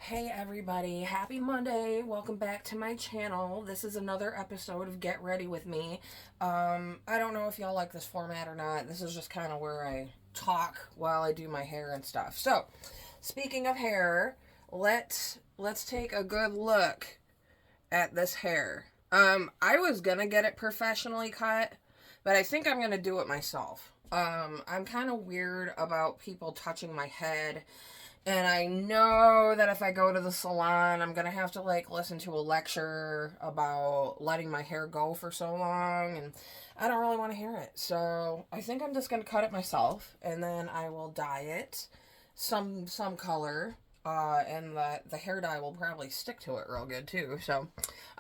Hey everybody, happy Monday. Welcome back to my channel. This is another episode of Get Ready With Me. I don't know if y'all like this format or not. This is just kind of where I talk while I do my hair and stuff. So, speaking of hair, let's take a good look at this hair. I was gonna get it professionally cut, but I think I'm gonna do it myself. I'm kind of weird about people touching my head. And I know that if I go to the salon, I'm going to have to, listen to a lecture about letting my hair go for so long. And I don't really want to hear it. So I think I'm just going to cut it myself. And then I will dye it some color. And the hair dye will probably stick to it real good, too. So,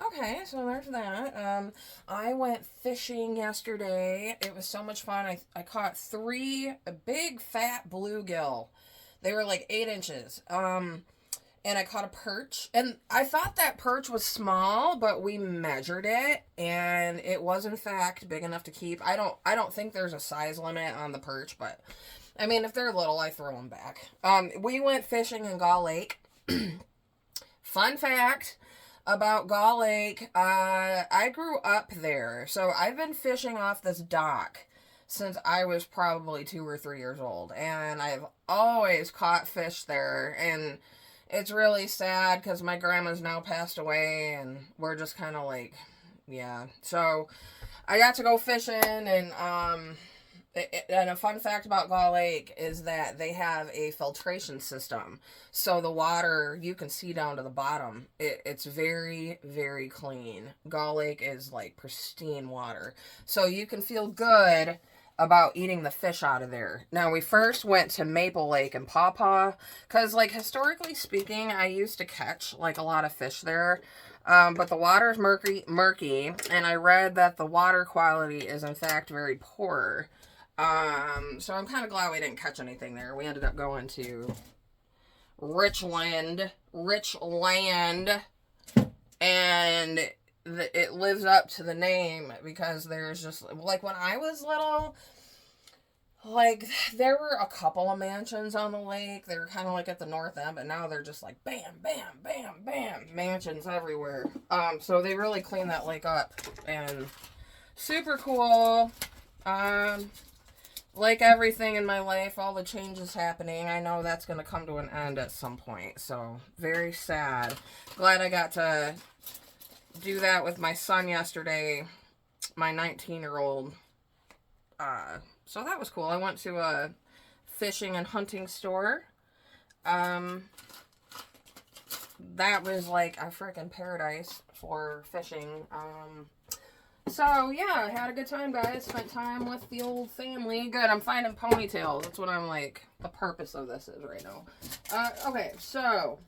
okay, so there's that. I went fishing yesterday. It was so much fun. I caught 3 big, fat bluegill. They were like 8 inches. And I caught a perch. And I thought that perch was small, but we measured it. And it was, in fact, big enough to keep. I don't think there's a size limit on the perch, but I mean, if they're little, I throw them back. We went fishing in Gull Lake. Fun fact about Gull Lake, I grew up there. So I've been fishing off this dock since I was probably 2 or 3 years old. And I've always caught fish there. And it's really sad because my grandma's now passed away. And we're just kind of like, yeah. So I got to go fishing. And a fun fact about Gull Lake is that they have a filtration system. So the water, you can see down to the bottom. It's very, very clean. Gull Lake is like pristine water. So you can feel good about eating the fish out of there. Now, we first went to Maple Lake and Paw Paw, because, historically speaking, I used to catch, a lot of fish there, but the water is murky, and I read that the water quality is, in fact, very poor. So I'm kind of glad we didn't catch anything there. We ended up going to Richland, and it lives up to the name because there's just, when I was little, there were a couple of mansions on the lake. They were kind of at the north end, but now they're just bam, bam, bam, bam, mansions everywhere. So they really cleaned that lake up, and super cool. Like everything in my life, all the changes happening, I know that's going to come to an end at some point. So, very sad. Glad I got to do that with my son yesterday, my 19-year-old. So that was cool. I went to a fishing and hunting store. That was like a freaking paradise for fishing. So yeah, I had a good time, guys. Spent time with the old family. Good, I'm finding ponytails. That's what I'm the purpose of this is right now. Okay, so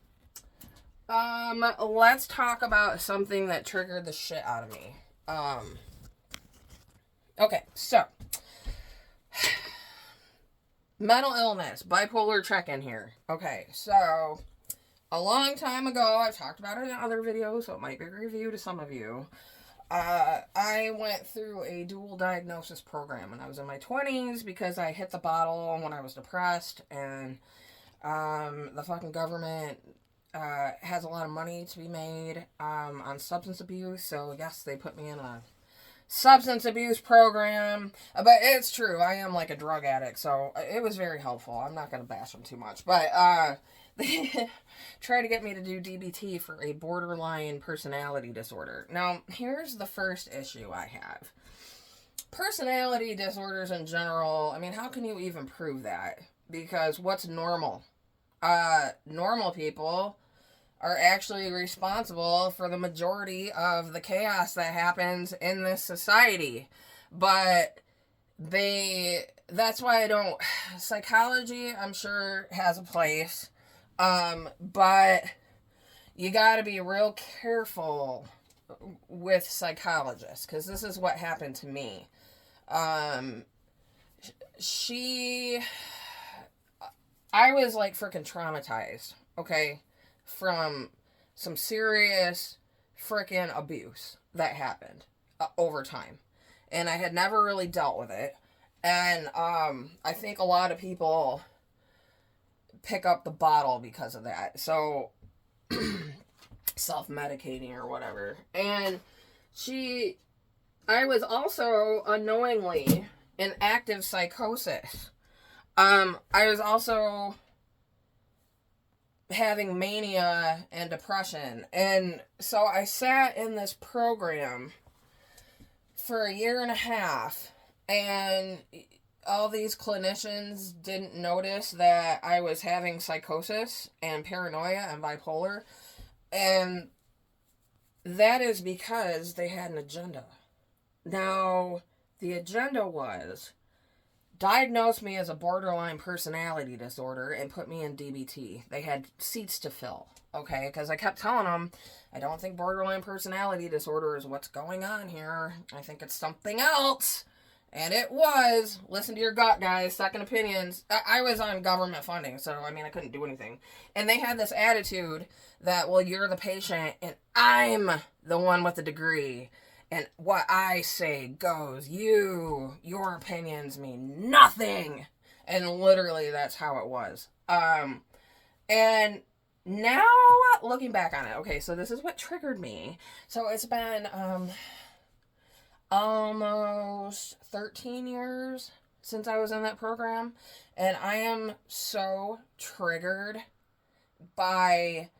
let's talk about something that triggered the shit out of me. Okay, so mental illness, bipolar check-in here. Okay, so a long time ago, I've talked about it in other videos, so it might be a review to some of you. I went through a dual diagnosis program when I was in my 20s because I hit the bottle when I was depressed, and the fucking government has a lot of money to be made on substance abuse, so yes, they put me in a substance abuse program, but it's true, I am a drug addict, so it was very helpful. I'm not going to bash them too much, but they try to get me to do DBT for a borderline personality disorder. Now, here's the first issue I have. Personality disorders in general, I mean, how can you even prove that? Because what's normal? Normal people are actually responsible for the majority of the chaos that happens in this society. But that's why I don't, psychology, I'm sure, has a place. But you gotta be real careful with psychologists, because this is what happened to me. I was freaking traumatized, okay, from some serious freaking abuse that happened over time. And I had never really dealt with it. And I think a lot of people pick up the bottle because of that. So self-medicating or whatever. And I was also unknowingly in active psychosis. I was also having mania and depression. And so I sat in this program for a year and a half, and all these clinicians didn't notice that I was having psychosis and paranoia and bipolar. And that is because they had an agenda. Now, the agenda was diagnose me as a borderline personality disorder and put me in DBT. They had seats to fill, okay? Because I kept telling them, I don't think borderline personality disorder is what's going on here. I think it's something else. And it was. Listen to your gut, guys. Second opinions. I was on government funding, so, I mean, I couldn't do anything. And they had this attitude that, well, you're the patient, and I'm the one with the degree. And what I say goes. Your opinions mean nothing. And literally, that's how it was. And now, looking back on it, okay, so this is what triggered me. So it's been, almost 13 years since I was in that program. And I am so triggered by...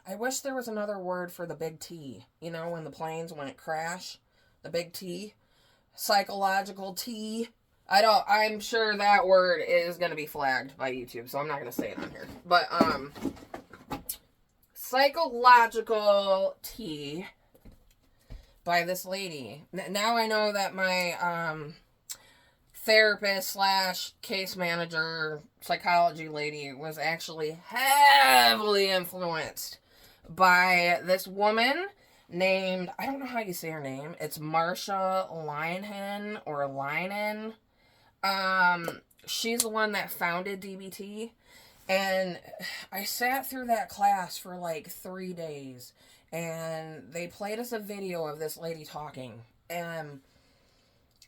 I wish there was another word for the big T. You know, when the planes went crash? The big T. Psychological T. I'm sure that word is going to be flagged by YouTube, so I'm not going to say it on here. But, psychological T by this lady. Now I know that my, therapist slash case manager psychology lady was actually heavily influenced by this woman named, I don't know how you say her name. It's Marsha Linhan or Linhan. She's the one that founded DBT. And I sat through that class for like 3 days. And they played us a video of this lady talking. And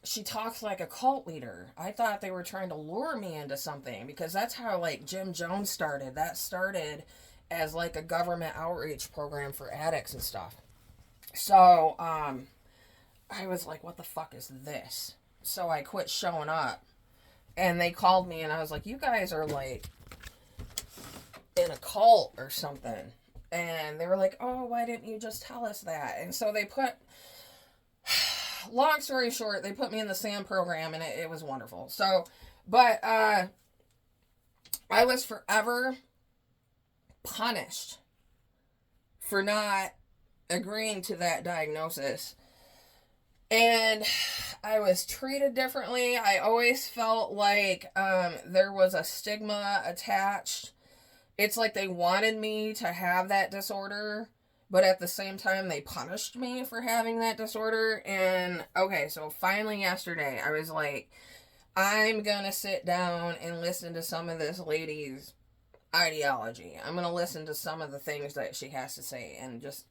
she talks like a cult leader. I thought they were trying to lure me into something. Because that's how, like, Jim Jones started. That started as, like, a government outreach program for addicts and stuff. So, I was like, what the fuck is this? So I quit showing up. And they called me and I was like, you guys are, like, in a cult or something. And they were like, oh, why didn't you just tell us that? And so they put... Long story short, they put me in the SAM program, and it was wonderful. So, but, I was forever punished for not agreeing to that diagnosis. And I was treated differently. I always felt like, there was a stigma attached. It's like they wanted me to have that disorder, but at the same time, they punished me for having that disorder. And, okay, so finally yesterday, I was like, I'm gonna sit down and listen to some of this lady's ideology. I'm gonna listen to some of the things that she has to say. And just,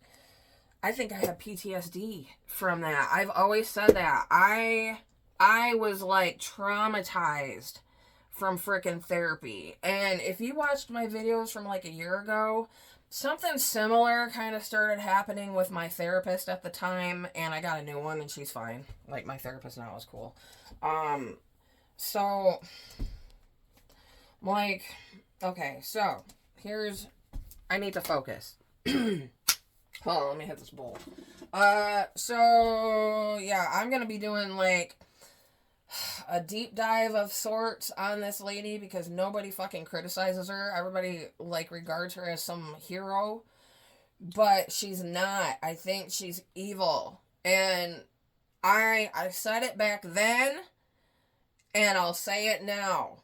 I think I have PTSD from that. I've always said that. I was, like, traumatized from frickin' therapy. And if you watched my videos from, like, a year ago... Something similar kind of started happening with my therapist at the time, and I got a new one, and she's fine. Like, my therapist now is cool. So, like, okay, so, I need to focus. Hold on, let me hit this bowl. So, yeah, I'm gonna be doing, like, a deep dive of sorts on this lady because nobody fucking criticizes her. Everybody, like, regards her as some hero, but she's not. I think she's evil. And I said it back then, and I'll say it now.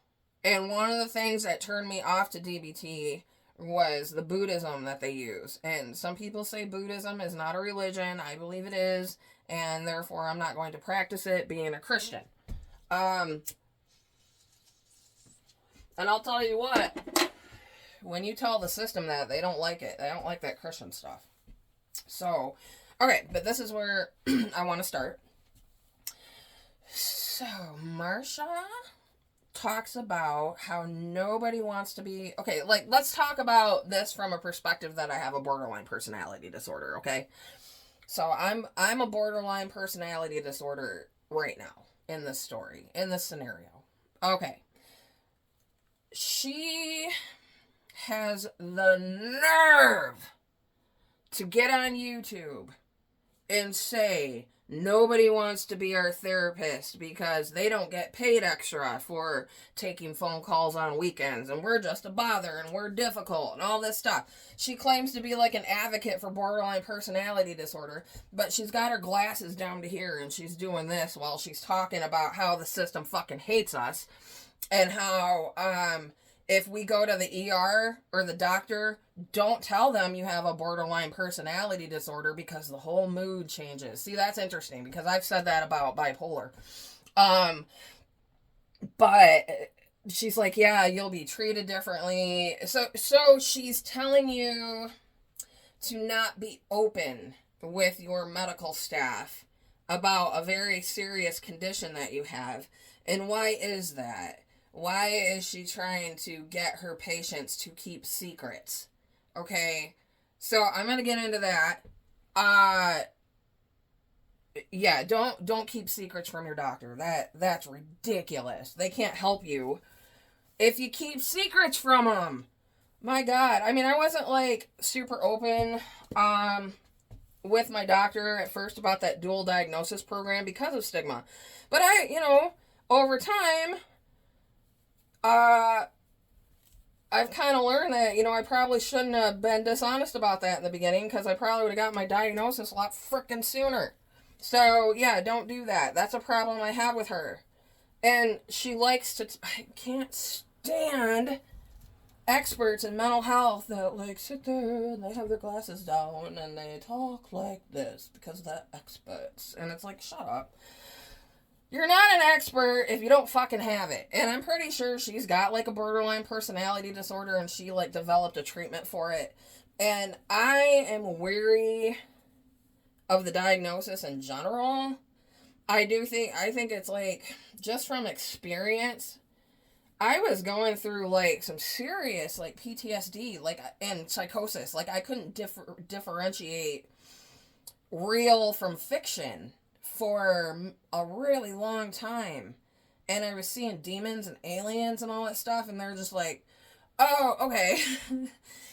And one of the things that turned me off to DBT was the Buddhism that they use. And some people say Buddhism is not a religion. I believe it is, and therefore I'm not going to practice it being a Christian. And I'll tell you what, when you tell the system that, they don't like it. They don't like that Christian stuff. So, okay, but this is where I want to start. So, Marsha talks about how nobody wants to be, okay, like, let's talk about this from a perspective that I have a borderline personality disorder, okay? So I'm a borderline personality disorder right now in this story, in this scenario. Okay. She has the nerve to get on YouTube and say nobody wants to be our therapist because they don't get paid extra for taking phone calls on weekends, and we're just a bother and we're difficult and all this stuff. She claims to be like an advocate for borderline personality disorder, but she's got her glasses down to here and she's doing this while she's talking about how the system fucking hates us and how if we go to the ER or the doctor, don't tell them you have a borderline personality disorder because the whole mood changes. See, that's interesting because I've said that about bipolar. But she's like, yeah, you'll be treated differently. So she's telling you to not be open with your medical staff about a very serious condition that you have. And why is that? Why is she trying to get her patients to keep secrets? Okay, so I'm gonna get into that. Yeah, don't keep secrets from your doctor. That's ridiculous. They can't help you if you keep secrets from them. My God, I mean, I wasn't like super open with my doctor at first about that dual diagnosis program because of stigma, but over time, I've kind of learned that, I probably shouldn't have been dishonest about that in the beginning because I probably would have got my diagnosis a lot frickin' sooner. So, yeah, don't do that. That's a problem I have with her. And she likes to, I can't stand experts in mental health that, like, sit there and they have their glasses down and they talk like this because they're experts. And it's like, shut up. You're not an expert if you don't fucking have it. And I'm pretty sure she's got, like, a borderline personality disorder and she, like, developed a treatment for it. And I am weary of the diagnosis in general. I think it's, like, just from experience, I was going through, like, some serious, like, PTSD, like, and psychosis. Like, I couldn't differentiate real from fiction for a really long time. And I was seeing demons and aliens and all that stuff, and they're just like, oh, okay.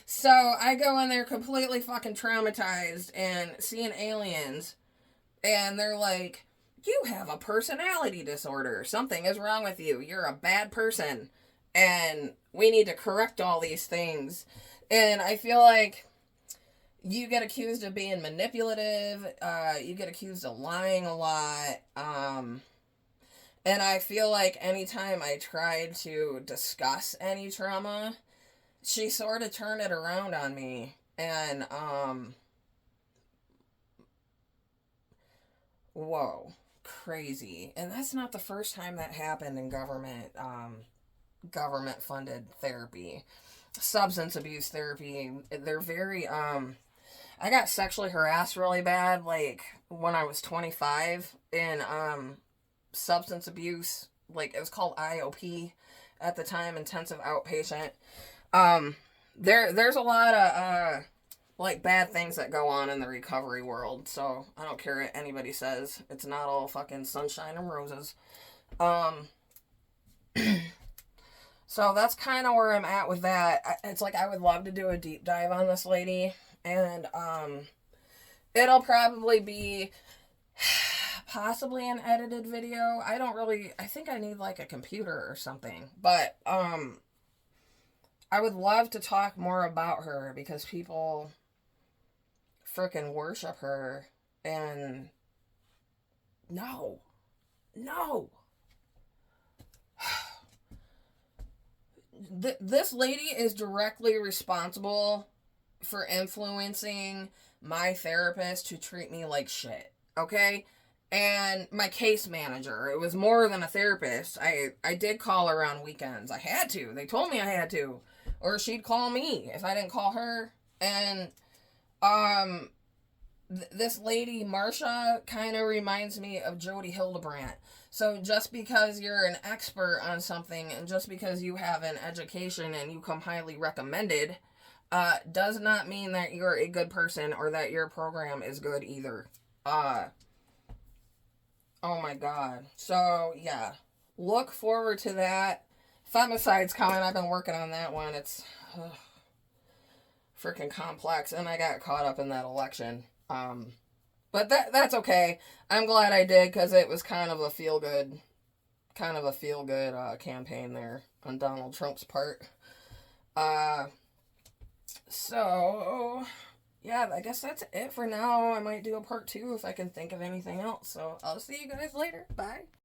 So I go in there completely fucking traumatized and seeing aliens, and they're like, you have a personality disorder. Something is wrong with you. You're a bad person, and we need to correct all these things. And I feel like you get accused of being manipulative. You get accused of lying a lot. And I feel like anytime I tried to discuss any trauma, she sort of turned it around on me. And, whoa, crazy. And that's not the first time that happened in government-funded therapy. Substance abuse therapy, they're very, I got sexually harassed really bad, like, when I was 25 in, substance abuse, like, it was called IOP at the time, intensive outpatient. There's a lot of, like, bad things that go on in the recovery world, so I don't care what anybody says. It's not all fucking sunshine and roses. So that's kind of where I'm at with that. It's like I would love to do a deep dive on this lady, and it'll probably be possibly an edited video. I think I need like a computer or something, but I would love to talk more about her because people freaking worship her, and no. This lady is directly responsible for influencing my therapist to treat me like shit, okay? And my case manager, it was more than a therapist. I did call her on weekends. I had to. They told me I had to. Or she'd call me if I didn't call her. And, this lady, Marsha, kind of reminds me of Jody Hildebrandt. So just because you're an expert on something and just because you have an education and you come highly recommended, does not mean that you're a good person or that your program is good either. Oh my God. So, yeah. Look forward to that. Femicide's coming. I've been working on that one. It's freaking complex. And I got caught up in that election. But that's okay. I'm glad I did because it was kind of a feel good campaign there on Donald Trump's part. So yeah, I guess that's it for now. I might do a part 2 if I can think of anything else. So I'll see you guys later. Bye.